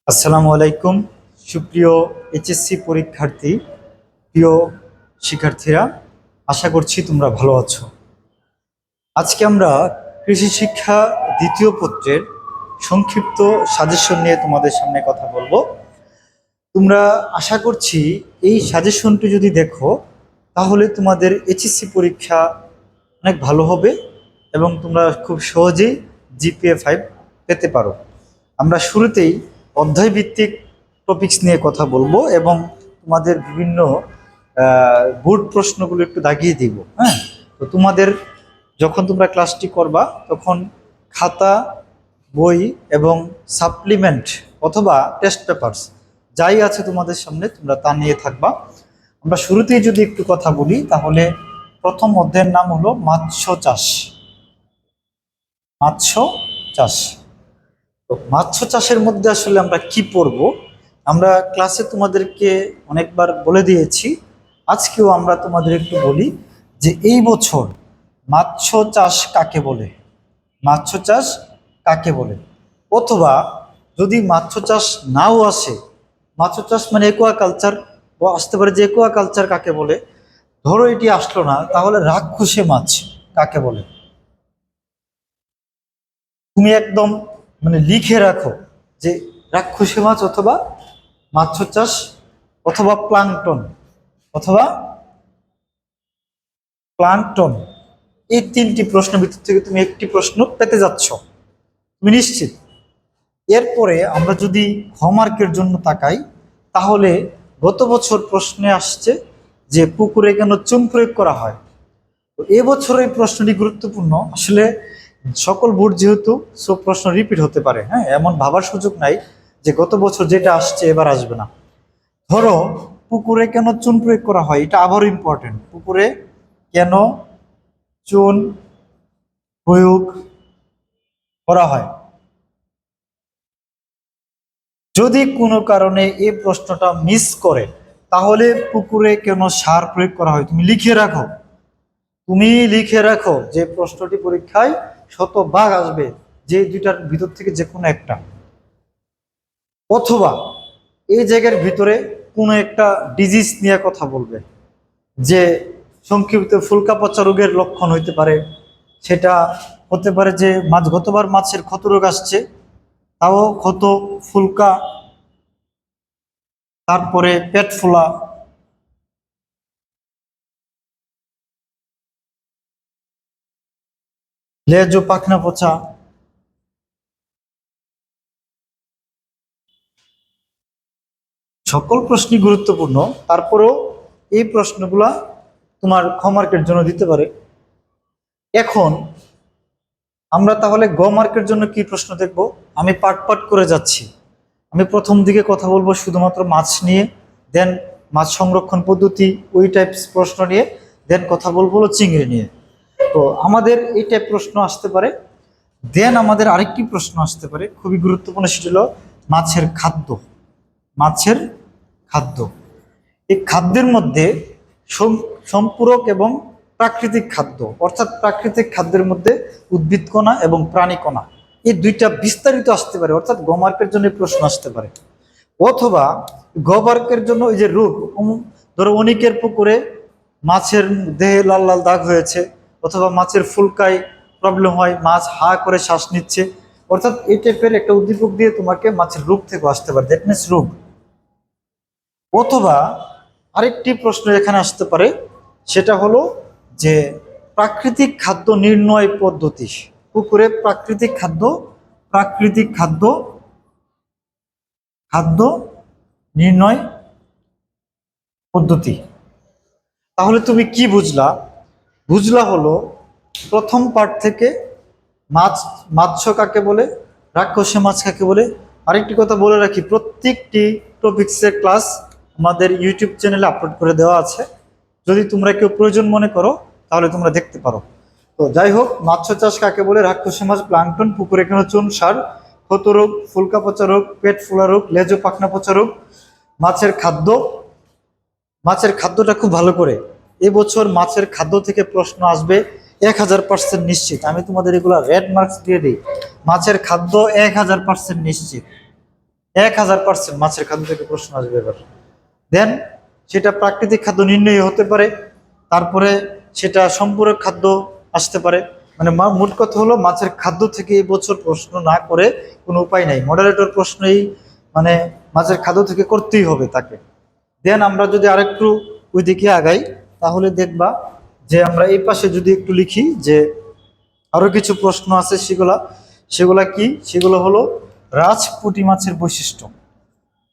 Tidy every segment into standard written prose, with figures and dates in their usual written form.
আসসালামু আলাইকুম সুপ্রিয় এইচএসসি পরীক্ষার্থী, প্রিয় শিক্ষার্থীরা, আশা করছি তোমরা ভালো আছো। আজকে আমরা কৃষি শিক্ষা দ্বিতীয় পত্রের সংক্ষিপ্ত সাজেশন নিয়ে তোমাদের সামনে কথা বলবো। তোমরা আশা করছি এই সাজেশনটি যদি দেখো তাহলে তোমাদের এইচএসসি পরীক্ষা অনেক ভালো হবে এবং তোমরা খুব সহজেই জিপিএ 5 পেতে পারো। আমরা শুরুতেই অধ্যায় ভিত্তিক টপিকস নিয়ে কথা বলবো এবং তোমাদের বিভিন্ন বোর্ড প্রশ্নগুলো একটু দাগিয়ে দিব। হ্যাঁ, তো তোমাদের যখন তোমরা ক্লাসটি করবা তখন খাতা, বই এবং সাপ্লিমেন্ট অথবা টেস্ট পেপারস যাই আছে তোমাদের সামনে তোমরা তা নিয়ে থাকবা। আমরা শুরুতেই যদি একটু কথা বলি তাহলে প্রথম অধ্যায়ের নাম হলো মৎস্য চাষ। মৎস্য চাষ, তো মৎস্য চাষের মধ্যে আসলে আমরা কি পড়ব? আমরা ক্লাসে তোমাদেরকে অনেকবার বলে দিয়েছি, আজকেও আমরা তোমাদের একটু বলি যে এই বছর মৎস্য চাষ কাকে বলে, মৎস্য চাষ কাকে বলে, অথবা যদি মৎস্য চাষ নাও আসে, মৎস্য চাষ মানে একুয়াকালচার আসতে পারে, যে একুয়াকালচার কাকে বলে। ধরো এটি আসলো না, তাহলে রাক্ষসে মাছ কাকে বলে? তুমি একদম মানে লিখে রাখো যে রাক্ষসী মাছ অথবা মৎস্য চাষ অথবা প্লাঙ্কটন অথবা প্লাঙ্কটন, এই তিনটি প্রশ্ন ভিতর থেকে তুমি একটি প্রশ্ন পেতে যাচ্ছ, তুমি নিশ্চিত। এরপরে আমরা যদি হলমার্কের জন্য তাকাই তাহলে গত বছর প্রশ্নে আসছে যে পুকুরে কেন চুন প্রয়োগ করা হয়। তো এবছর এই প্রশ্নটি গুরুত্বপূর্ণ। আসলে সকল বোর্ড যেহেতু সব প্রশ্ন রিপিট হতে পারে, হ্যাঁ, এমন ভাবার সুযোগ নাই যে গত বছর যেটা আসছে এবার আসবে না। ধরো পুকুরে কেন চুন প্রয়োগ করা হয়, এটা আবারও ইম্পর্টেন্ট। পুকুরে কেন চুন প্রয়োগ করা হয়? যদি কোনো কারণে এই প্রশ্নটা মিস করে তাহলে পুকুরে কেন সার প্রয়োগ করা হয় তুমি লিখে রাখো। তুমি লিখে রাখো যে প্রশ্নটি পরীক্ষায় শতভাগ আসবে, যে দুইটার ভিতর থেকে যে কোনো একটা। অথবা এই জায়গার ভিতরে কোনো একটা ডিজিজ নিয়ে কথা বলবে, যে সংক্ষিপ্ত ফুলকা পচা রোগের লক্ষণ হইতে পারে। সেটা হতে পারে যে গতবার মাছের ক্ষত রোগ আসছে, তাও ক্ষত, ফুলকা, তারপরে পেট ফোলা, লেজ ও পাখনা পচা। সকল প্রশ্নই গুরুত্বপূর্ণ, তারপরেও এই প্রশ্নগুলা তোমার খ মার্কের জন্য দিতে পারে। এখন আমরা তাহলে গ মার্কের জন্য কি প্রশ্ন দেখব? আমি পাট পাট করে যাচ্ছি। আমি প্রথম দিকে কথা বলবো শুধুমাত্র মাছ নিয়ে, দেন মাছ সংরক্ষণ পদ্ধতি, ওই টাইপস প্রশ্ন নিয়ে, দেন কথা বলবো চিংড়ি নিয়ে। তো আমাদের এই টাইপ প্রশ্ন আসতে পারে। দেন আমাদের আরেকটি প্রশ্ন আসতে পারে খুবই গুরুত্বপূর্ণ, সেটা হলো মাছের খাদ্য। মাছের খাদ্য, এই খাদ্যের মধ্যে সম্পূরক এবং প্রাকৃতিক খাদ্য, অর্থাৎ প্রাকৃতিক খাদ্যের মধ্যে উদ্ভিদ কণা এবং প্রাণী কণা, এই দুইটা বিস্তারিত আসতে পারে, অর্থাৎ গ মার্কের জন্য প্রশ্ন আসতে পারে। অথবা গ মার্কের জন্য ওই যে রোগ, ধরো অনেকের পুকুরে মাছের দেহে লাল লাল দাগ হয়েছে, অথবা মাছের ফুলকায় প্রবলেম হয়, মাছ হা করে শ্বাস নিচ্ছে, অর্থাৎ এই টাইপের একটা উদ্দীপক দিয়ে তোমাকে মাছের রোগ থেকে আসতে পারে, দ্যাট মিনস রোগ। অথবা আরেকটি প্রশ্ন এখানে আসতে পারে, সেটা হলো যে প্রাকৃতিক খাদ্য নির্ণয় পদ্ধতি। পুকুরে প্রাকৃতিক খাদ্য, প্রাকৃতিক খাদ্য, খাদ্য নির্ণয় পদ্ধতি। তাহলে তুমি কি বুঝলা? বুঝলা হলো প্রথম পার্ট থেকে মাছ, মৎস্য কাকে বলে, রাক্ষসে মাছ কাকে বলে। আরেকটি কথা বলে রাখি, প্রত্যেকটি টপিক্সের ক্লাস আমাদের ইউটিউব চ্যানেলে আপলোড করে দেওয়া আছে, যদি তোমরা কেউ প্রয়োজন মনে করো তাহলে তোমরা দেখতে পারো। তো যাই হোক, মৎস্য চাষ কাকে বলে, রাক্ষসে মাছ, প্লাঙ্কটন, পুকুরে কেন চুন, সার, ক্ষত রোগ, ফুলকা পচা রোগ, পেট ফোলা রোগ, লেজ ও পাখনা পচা রোগ, মাছের খাদ্য। মাছের খাদ্যটা খুব ভালো করে, এবছর মাছের খাদ্য থেকে প্রশ্ন আসবে 1000% নিশ্চিত। আমি তোমাদের এগুলা রেড মার্কস দিয়ে দিই, মাছের খাদ্য 1000% নিশ্চিত। 1000% মাছের খাদ্য থেকে প্রশ্ন আসবে এবার। দেন সেটা প্রাকৃতিক খাদ্য নির্ণয় হতে পারে, তারপরে সেটা সম্পূরক খাদ্য আসতে পারে। মানে মোট কথা হলো মাছের খাদ্য থেকে এই বছর প্রশ্ন না করে কোনো উপায় নাই, মডারেটর প্রশ্নই মানে মাছের খাদ্য থেকে করতেই হবে তাকে। দেন আমরা যদি আরেকটু ওইদিকে আগাই তাহলে দেখবা যে আমরা এই পাশে যদি একটু লিখি যে আরো কিছু প্রশ্ন আছে, সেগুলা কি, সেগুলো হলো রাজপুঁটি মাছের বৈশিষ্ট্য।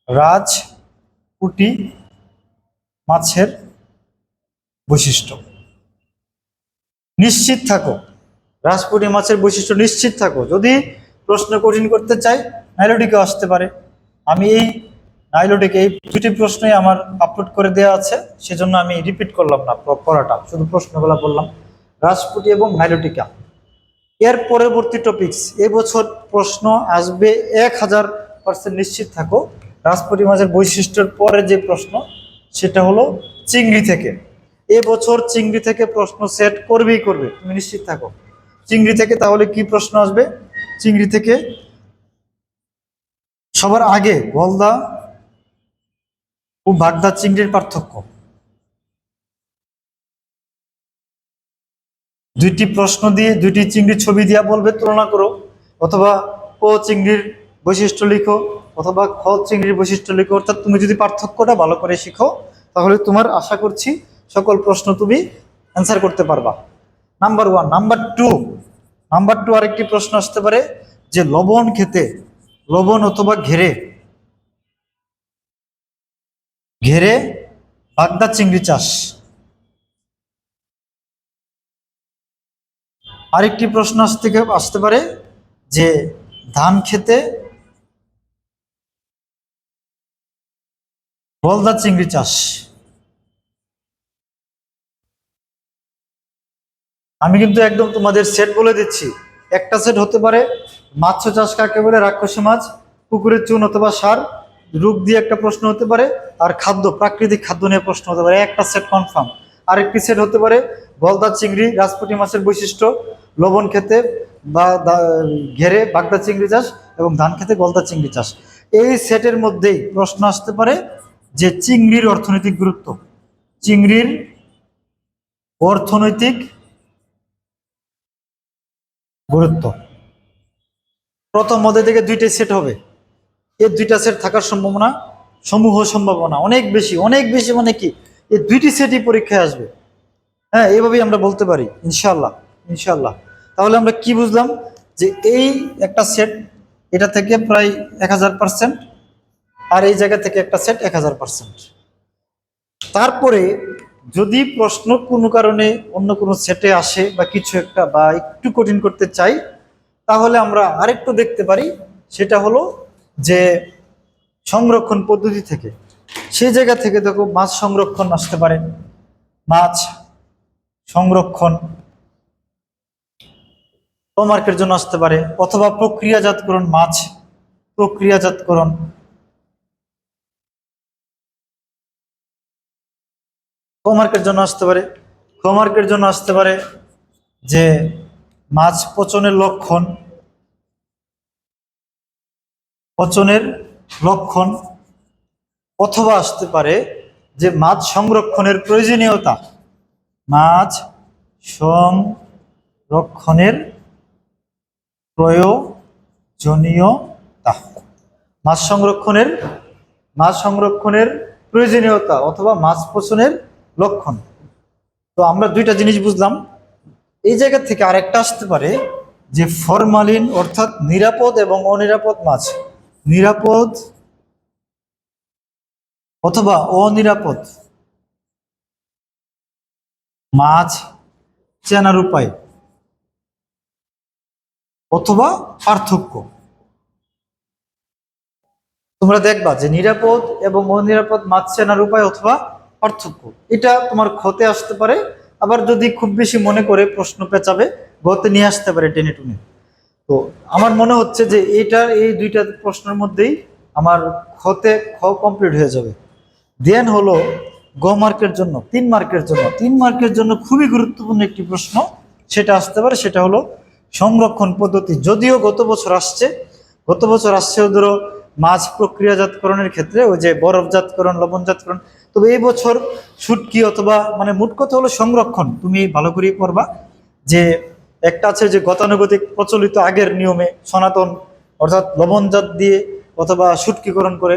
রাজপুঁটি মাছের বৈশিষ্ট্য নিশ্চিত থাকো, রাজপুঁটি মাছের বৈশিষ্ট্য নিশ্চিত থাকো। যদি প্রশ্ন কঠিন করতে চাই নাইলোডিকে আসতে পারে। আমি এই নাইলোডিকে এই দুটি প্রশ্নই আমার আপলোড করে দেওয়া আছে, সেজন্য আমি রিপিট করলাম না পড়াটা, শুধু প্রশ্নগুলো বললাম। রাজপুঁটি এবং নাইলোটিকা। এর পরবর্তী টপিকস এবছর প্রশ্ন আসবে 1000% নিশ্চিত থাকো। রাজপুঁটি মাছের বৈশিষ্ট্যের পরে যে প্রশ্ন সেটা হলো চিংড়ি থেকে। এবছর চিংড়ি থেকে প্রশ্ন সেট করবেই করবে, তুমি নিশ্চিত থাকো। চিংড়ি থেকে তাহলে কি প্রশ্ন আসবে? চিংড়ি থেকে সবার আগে গলদা ও বাগদা চিংড়ির পার্থক্য। দুইটি প্রশ্ন দিয়ে দুইটি চিংড়ির ছবি দিয়া বলবে তুলনা করো, অথবা ক চিংড়ির বৈশিষ্ট্য লিখো, অথবা খ চিংড়ির বৈশিষ্ট্য লিখো। অর্থাৎ তুমি যদি পার্থক্যটা ভালো করে শিখো তাহলে তোমার আশা করছি সকল প্রশ্ন তুমি অ্যান্সার করতে পারবা। নাম্বার 1। নাম্বার টু আরেকটি প্রশ্ন আসতে পারে যে লবণ খেতে, লবণ অথবা ঘেরে ঘেরে বাগদা চিংড়ি চাষ। আরেকটি প্রশ্ন আসতে পারে যে ধান খেতে গলদা চিংড়ি চাষ। আমি কিন্তু একদম তোমাদের সেট বলে দিচ্ছি। একটা সেট হতে পারে মাছ চাষ কাকে বলে, রাক্ষসী মাছ, পুকুরের চুন অথবা সার, রূপ দিয়ে একটা প্রশ্ন হতে পারে, আর খাদ্য প্রাকৃতিক খাদ্য নিয়ে প্রশ্ন হতে পারে, একটা সেট কনফার্ম। আরেকটি সেট হতে পারে গলদা চিংড়ি, রাজপুঁটি মাছের বৈশিষ্ট্য, লবণ খেতে বা ঘেরে বাগদা চিংড়ি চাষ, এবং ধান খেতে গলদা চিংড়ি চাষ। এই সেটের মধ্যেই প্রশ্ন আসতে পারে যে চিংড়ির অর্থনৈতিক গুরুত্ব। চিংড়ির অর্থনৈতিক গুরুত্ব প্রথম মধ্যে থেকে দুইটাই সেট হবে। এই দুইটা সেট থাকার সম্ভাবনা অনেক বেশি, অনেক বেশি। মানে কি এই দুইটি সেটই পরীক্ষায় আসবে। হ্যাঁ, এইভাবেই আমরা বলতে পারি ইনশাল্লাহ। ইনশাল্লাহ তাহলে আমরা কি বুঝলাম যে এই একটা সেট এটা থেকে প্রায় 1000%, আর এই জায়গা থেকে একটা সেট 1000%। তারপরে যদি প্রশ্ন কোনো কারণে অন্য কোনো সেটে আসে বা কিছু একটা বা একটু কঠিন করতে চাই তাহলে আমরা আরেকটু দেখতে পারি, সেটা হলো যে সংরক্ষণ পদ্ধতি থেকে। সেই জায়গা থেকে দেখো মাছ সংরক্ষণ আসতে পারে, মাছ সংরক্ষণ মার্কের জন্য আসতে পারে, অথবা প্রক্রিয়াজাতকরণ, মাছ প্রক্রিয়াজাতকরণ, মার্কের জন্য আসতে পারে। মার্কের জন্য আসতে পারে যে মাছ পচনের লক্ষণ, অথবা আসতে পারে যে মাছ সংরক্ষণের প্রয়োজনীয়তা, মাছ সংরক্ষণের প্রয়োজনীয়তা, মাছ সংরক্ষণের প্রয়োজনীয়তা, অথবা মাছ পচনের লক্ষণ। তো আমরা দুইটা জিনিস বুঝলাম। এই জায়গা থেকে আরেকটা আসতে পারে যে ফরমালিন, অর্থাৎ নিরাপদ এবং অনিরাপদ মাছ, নিরাপদ অথবা অনিরাপদ মাছ চেনার উপায় অথবা পার্থক্য। তোমরা দেখবা যে নিরাপদ এবং অনিরাপদ মাছ চেনার উপায় অথবা পার্থক্য, এটা তোমার ক্ষতে আসতে পারে। আবার যদি খুব বেশি মনে করে প্রশ্ন পেঁচাবে, গতে নিয়ে আসতে পারে টেনে টুনে। তো আমার মনে হচ্ছে যে এই দুইটা প্রশ্নের মধ্যেই আমার খ কমপ্লিট হয়ে যাবে। দেন হলো গ মার্কের জন্য 3 মার্কের জন্য খুবই গুরুত্বপূর্ণ একটি প্রশ্ন সেটা আসতে পারে, সেটা হলো সংরক্ষণ পদ্ধতি। যদিও গত বছর আসছে ধরো মাছ প্রক্রিয়াজাতকরণের ক্ষেত্রে ওই যে বরফজাতকরণ, লবণজাতকরণ। তবে এই বছর শুটকি অথবা মানে মোট কথা হলো সংরক্ষণ, তুমি ভালো করে পড়বা যে একটা আছে যে গতানুগতিক প্রচলিত আগের নিয়মে সনাতন, অর্থাৎ লবণজাত দিয়ে অথবা শুটকিকরণ করে।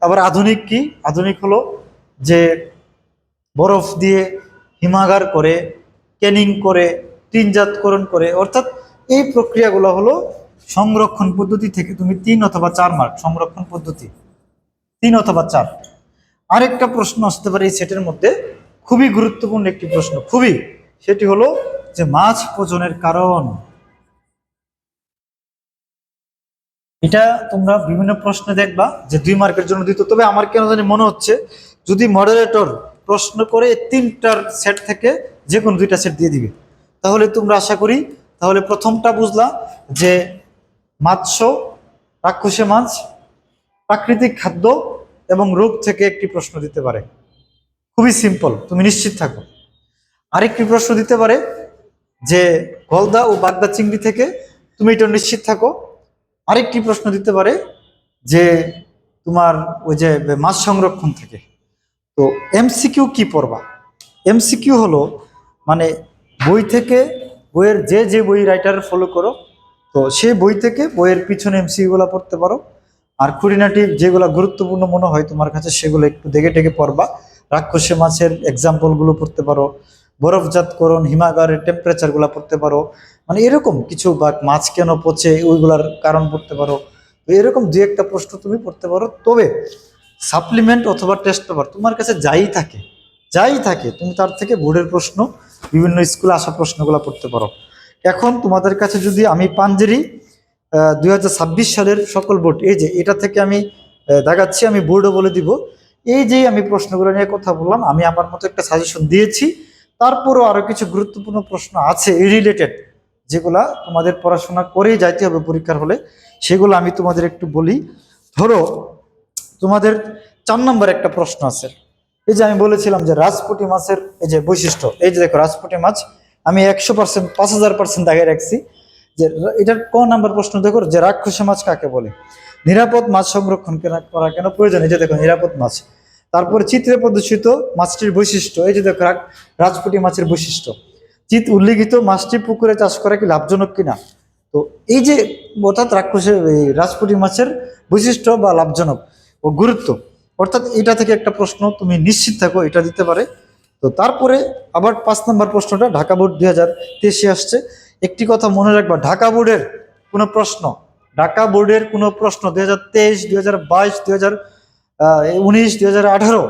আবার আধুনিক কি, আধুনিক হলো যে বরফ দিয়ে হিমাগার করে, ক্যানিং করে, টিনজাতকরণ করে। অর্থাৎ এই প্রক্রিয়াগুলো হলো সংরক্ষণ পদ্ধতি থেকে তুমি 3 অথবা 4 মার্ক সংরক্ষণ পদ্ধতি, 3 অথবা 4। আরেকটা প্রশ্ন আসতে পারে এই সেটের মধ্যে, খুবই গুরুত্বপূর্ণ একটি প্রশ্ন, খুবই, সেটি হলো যে মাছ পচনের কারণ। এটা তোমরা বিভিন্ন প্রশ্নে দেখবা যে 2 মার্কের জন্য দিত। তবে আমার কেন জানি মনে হচ্ছে যদি মডারেটর প্রশ্ন করে 3টার সেট থেকে যে কোনো 2টা সেট দিয়ে দিবে, তাহলে তোমরা আশা করি তাহলে প্রথমটা বুঝলা যে মাৎস্য, রাক্ষসে মাছ, প্রাকৃতিক খাদ্য এবং রোগ থেকে একটি প্রশ্ন দিতে পারে। খুবই সিম্পল, তুমি নিশ্চিত থাকো। আরেকটি প্রশ্ন দিতে পারে যে গলদা ও বাগদা চিংড়ি থেকে, তুমি এটা নিশ্চিত থাকো। আরেকটি প্রশ্ন দিতে পারে যে তোমার ওই যে মাছ সংরক্ষণ থেকে। তো এমসিকিউ কি পড়বা? এমসিকিউ হলো মানে বই থেকে, বইয়ের যে যে বই রাইটার ফলো করো, তো সেই বই থেকে বইয়ের পিছনে এমসিকিউগুলো পড়তে পারো। আর খুঁটিনাটি যেগুলো গুরুত্বপূর্ণ মনে হয় তোমার কাছে সেগুলো একটু দেখে দেখে পড়বা। রাক্ষসে মাছের এক্সাম্পলগুলো পড়তে পারো, বরফজাতকরণ, হিমাগারের টেম্পারেচারগুলো পড়তে পারো, মানে এরকম কিছু, বা মাছ কেন পচে ওইগুলার কারণ পড়তে পারো। তো এরকম 2-1টা প্রশ্ন তুমি পড়তে পারো। তবে সাপ্লিমেন্ট অথবা টেস্ট পেপার তোমার কাছে যাই থাকে তুমি তার থেকে বোর্ডের প্রশ্ন, বিভিন্ন স্কুলে আসা প্রশ্নগুলো পড়তে পারো। এখন তোমাদের কাছে যদি আমি পাঞ্জেরি 2026 সালের সকল বোর্ড, এই যে এটা থেকে আমি দেখাচ্ছি, আমি বোর্ডও বলে দিব, এই যে আমি প্রশ্নগুলো নিয়ে কথা বললাম, আমি আমার মতো একটা সাজেশন দিয়েছি। তারপরও আরো কিছু গুরুত্বপূর্ণ প্রশ্ন আছে এই রিলেটেড, যেগুলা তোমাদের পড়াশোনা করেই যাইতে হবে পরীক্ষার হলে, সেগুলো আমি তোমাদের একটু বলি। ধরো তোমাদের 4 নম্বর একটা প্রশ্ন আছে, এই যে আমি বলেছিলাম যে রাজপুঁটি মাছের এই যে বৈশিষ্ট্য, এই যে দেখো রাজপুঁটি মাছ আমি 100%, 5000% দাগে রাখছি। যে এটার ক নাম্বার প্রশ্ন দেখো, যে রাক্ষসে মাছ কাকে বলে, নিরাপদ মাছ সংরক্ষণ করা কেন প্রয়োজন, এই যে দেখো নিরাপদ মাছ। তারপরে চিত্রে প্রদর্শিত মাছটির বৈশিষ্ট্য, এই যে দেখো রাজপুঁটি মাছের বৈশিষ্ট্য। উল্লিখিত মাছটি পুকুরে চাষ করা কি লাভজনক কিনা। তো এই যে অর্থাৎ রাজপুঁটি মাছের বৈশিষ্ট্য বা লাভজনক ও গুরুত্ব, অর্থাৎ এটা থেকে একটা প্রশ্ন তুমি নিশ্চিত থাকো এটা দিতে পারে। তো তারপরে আবার 5 নম্বর প্রশ্নটা ঢাকা বোর্ড 2023 আসছে। একটি কথা মনে রাখবা, ঢাকা বোর্ডের কোনো প্রশ্ন, 2023, 2022, 2019, 2018,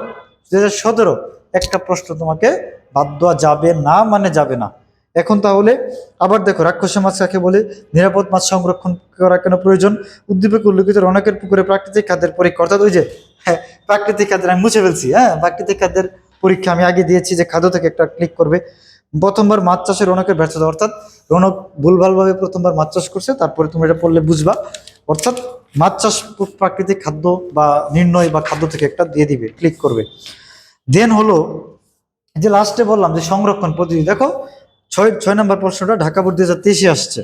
2017 একটা প্রশ্ন তোমাকে বাদ দেওয়া যাবে না, মানে যাবে না। এখন তাহলে আবার দেখো, রাক্ষসে মাছ কাকে বলে, নিরাপদ মাছ সংরক্ষণ করা কেন প্রয়োজন, উদ্দীপকে উল্লেখিত অনেকের পুকুরে প্রাকৃতিক খাদ্যের পরীক্ষা, অর্থাৎ ওই যে হ্যাঁ প্রাকৃতিক খাদ্যের আমি মুছে ফেলছি, হ্যাঁ প্রাকৃতিক খাদ্যের পরীক্ষা আমি আগে দিয়েছি, যে খাদ্য থেকে একটা ক্লিক করবে। প্রথমবার মাছ চাষের রৌনকের ব্যর্থতা, অর্থাৎ রৌনক ভুলভালভাবে প্রথমবার মাছ চাষ করছে, তারপরে তুমি এটা পড়লে বুঝবা। অর্থাৎ মাছ চাষ প্রাকৃতিক খাদ্য বা নির্ণয় বা খাদ্য থেকে একটা দিয়ে দিবে, ক্লিক করবে। দেন হলো যে লাস্টে বললাম যে সংরক্ষণ পদ্ধতি, দেখো 6 নম্বর প্রশ্নটা ঢাকা বোর্ড 2023 আসছে।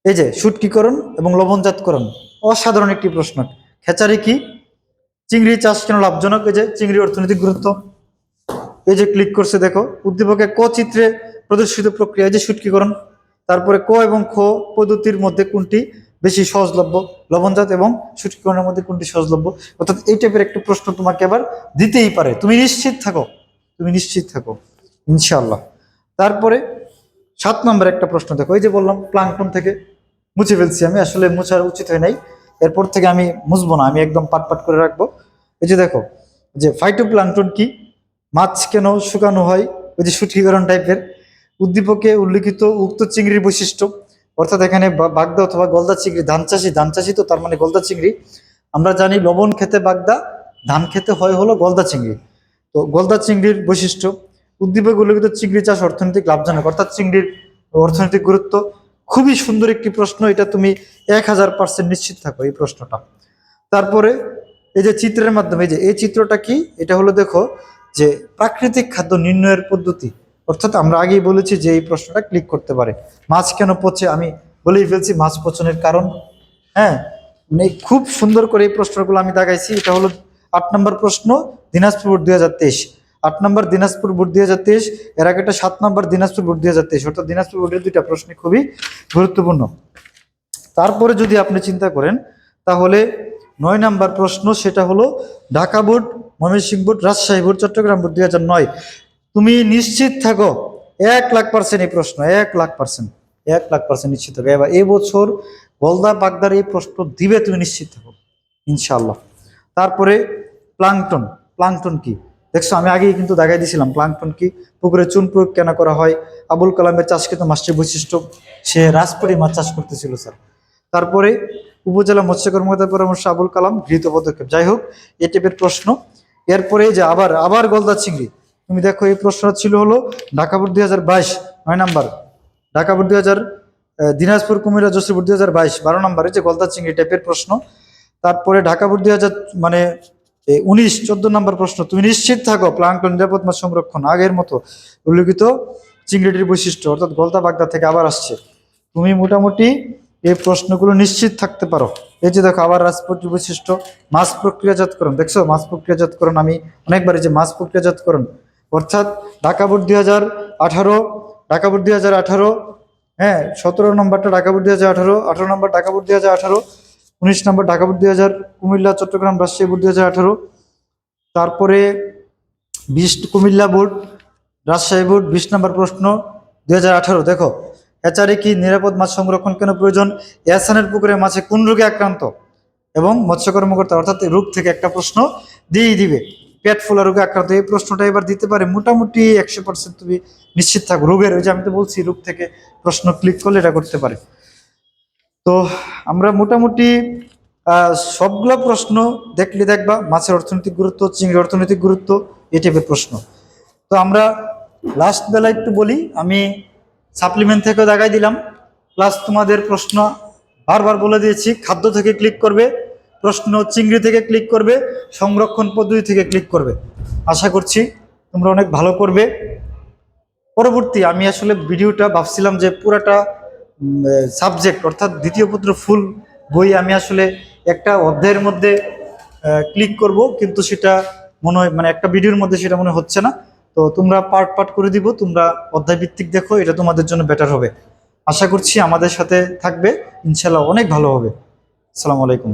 এই যে শুটকিকরণ এবং লবণজাতকরণ, অসাধারণ একটি প্রশ্ন। খেচারি কি, চিংড়ি চাষ কেন লাভজনক, এই যে চিংড়ি অর্থনৈতিক গুরুত্ব, এই যে ক্লিক করছে দেখো। উদ্দীপকে ক চিত্রে প্রদর্শিত প্রক্রিয়া, এই যে শুটকিকরণ। তারপরে ক এবং খ পদ্ধতির মধ্যে কোনটি বেশি সহজলভ্য, লবণজাত এবং শুটকিকরণের মধ্যে কোনটি সহজলভ্য। অর্থাৎ এই টাইপের একটা প্রশ্ন তোমাকে আবার দিতেই পারে, তুমি নিশ্চিত থাকো ইনশাআল্লাহ। তারপরে 7 নম্বর একটা প্রশ্ন দেখো, এই যে বললাম প্লাঙ্কটন থেকে মুছে ফেলছি, আমি আসলে মুছার উচিত হয় নাই, এরপর থেকে আমি মুছবো না, আমি একদম পাট করে রাখবো। এই যে দেখো যে ফাইটোপ্লাঙ্কটন কি, মাছ কেন শুকানো হয়, ওই যে শুটকিকরণ টাইপের। উদ্দীপকে উল্লিখিত উক্ত চিংড়ির বৈশিষ্ট্য, অর্থাৎ এখানে বাগদা অথবা গলদা চিংড়ি, ধান চাষি তো তার মানে গলদা চিংড়ি। আমরা জানি লবণ খেতে বাগদা, ধান খেতে হয় হলো গলদা চিংড়ি। তো গলদা চিংড়ির বৈশিষ্ট্য, উদ্দীপক উল্লেখিত চিংড়ি চাষ অর্থনৈতিক লাভজনক, অর্থাৎ চিংড়ির অর্থনৈতিক গুরুত্ব। খুবই সুন্দর একটি প্রশ্ন, এটা তুমি 1000% নিশ্চিত থাকো এই প্রশ্নটা। তারপরে এই যে চিত্রের মাধ্যমে, এই যে এই চিত্রটা কি, এটা হলো দেখো যে প্রাকৃতিক খাদ্য নির্ণয়ের পদ্ধতি, অর্থাৎ আমরা আগেই বলেছি যে এই প্রশ্নটা ক্লিক করতে পারে। মাছ কেন পচে, আমি বলেই ফেলছি মাছ পচনের কারণ, হ্যাঁ মানে খুব সুন্দর করে এই প্রশ্নগুলো আমি দেখাইছি। এটা হলো 8 নম্বর প্রশ্ন, দিনাজপুর বোর্ড 2023। 8 নম্বর দিনাজপুর বোর্ড 2023, এর আগে একটা 7 নম্বর দিনাজপুর বোর্ড 2023, অর্থাৎ দিনাজপুর বোর্ডের দুইটা প্রশ্ন খুবই গুরুত্বপূর্ণ। তারপরে যদি আপনি চিন্তা করেন তাহলে 9 নম্বর প্রশ্ন, সেটা হলো Dhaka board, Mymensingh board, Rajshahi board, Chittagong board 2009। তুমি নিশ্চিত থাকো 1,00,000% এই প্রশ্ন, 1,00,000%, 1,00,000% নিশ্চিত থাকো। এবার এবছর গলদা বাগদার এই প্রশ্ন দিবে, তুমি নিশ্চিত থাকো ইনশাআল্লাহ। তারপরে প্লাংটন, প্লাংটন কি দেখছো, আমি আগেই কিন্তু দেখাই দিয়েছিলাম প্লাংটন কি। পুকুরে চুন প্রয়োগ কেন করা হয়? আবুল কালামের চাষকৃত মাছটির বৈশিষ্ট্য, সে রাজপুরি মাছ চাষ করতেছিল স্যার। তারপরে উপজেলা মৎস্য কর্মকর্তার পরামর্শ আবুল কালাম গৃহীত পদক্ষেপ। যাই হোক, এ টাইপের প্রশ্ন। এরপরে যে আবার আবার গলদা চিংড়ি, তুমি দেখো এই প্রশ্নটা ছিল হলো ঢাকা বোর্ড 2022, 9 নম্বর। ঢাকা বোর্ড 2000, দিনাজপুর, কুমিল্লা, যশোর বোর্ড 2022, 12 নম্বরে যে গলদা চিংড়ি টাইপের প্রশ্ন। তারপরে ঢাকা বোর্ড 2000 মানে 19, 14 নম্বর প্রশ্ন, তুমি নিশ্চিত থাকো প্লাঙ্কটন নিরাপদ মাছ সংরক্ষণ, আগের মতো উল্লেখিত চিংড়িটির বৈশিষ্ট্য, অর্থাৎ গলদা বাগদা থেকে আবার আসছে। তুমি মোটামুটি এই প্রশ্নগুলো নিশ্চিত থাকতে পারো। এই যে দেখো আবার রাজপথের বৈশিষ্ট্য, মাছ প্রক্রিয়াজাতকরণ, দেখছো মাছ প্রক্রিয়াজাতকরণ, আমি অনেকবার এই যে মাছ প্রক্রিয়াজাতকরণ, অর্থাৎ ঢাকা বোর্ড 2018, ঢাকা বোর্ড 2018, হ্যাঁ 17 নম্বরটা ঢাকা বোর্ড 2018, 18 নম্বর ঢাকা বোর্ড 2018, 19 নম্বর ঢাকা বোর্ড 2000, কুমিল্লা, চট্টগ্রাম, রাজশাহী বোর্ড 2018। তারপরে 20 কুমিল্লা বোর্ড, রাজশাহী বোর্ড, 20 নম্বর প্রশ্ন 2018, দেখো হ্যাচারি কি, নিরাপদ মাছ সংরক্ষণ কেন প্রয়োজন, এহসানের পুকুরে মাছে কোন রোগে আক্রান্ত, এবং মৎস্য কর্মকর্তা, অর্থাৎ এই রোগ থেকে একটা প্রশ্ন দিয়েই দিবে, পেট ফোলা রোগে আক্রান্ত, এই প্রশ্নটা এবার দিতে পারে মোটামুটি 100% তুমি নিশ্চিত থাকো। রোগের, ওই যে আমি তো বলছি রোগ থেকে প্রশ্ন ক্লিক করলে এটা করতে পারে। তো আমরা মোটামুটি সবগুলো প্রশ্ন দেখলে দেখবা মাছের অর্থনৈতিক গুরুত্ব, চিংড়ির অর্থনৈতিক গুরুত্ব, এই টাইপের প্রশ্ন। তো আমরা লাস্ট বেলা একটু বলি, আমি সাপ্লিমেন্ট থেকেও দেখাই দিলাম, প্লাস তোমাদের প্রশ্ন বারবার বলে দিয়েছি, খাদ্য থেকে ক্লিক করবে, প্রশ্ন চিংড়ি থেকে ক্লিক করবে, সংরক্ষণ পদ্ধতি থেকে ক্লিক করবে। আশা করছি তোমরা অনেক ভালো করবে। পরবর্তী আমি আসলে ভিডিওটা ভাবছিলাম যে পুরাটা সাবজেক্ট, অর্থাৎ দ্বিতীয় পত্র ফুল বই আমি আসলে একটা অধ্যায়ের মধ্যে ক্লিক করব, কিন্তু সেটা মনে হয় মানে একটা ভিডিওর মধ্যে সেটা মনে হচ্ছে না। তো তোমরা পার্ট পার্ট করে দিব, তোমরা অধ্যায় ভিত্তিক দেখো, এটা তোমাদের জন্য বেটার হবে। আশা করছি আমাদের সাথে থাকবে, ইনশাল্লাহ অনেক ভালো হবে। আসসালামু আলাইকুম।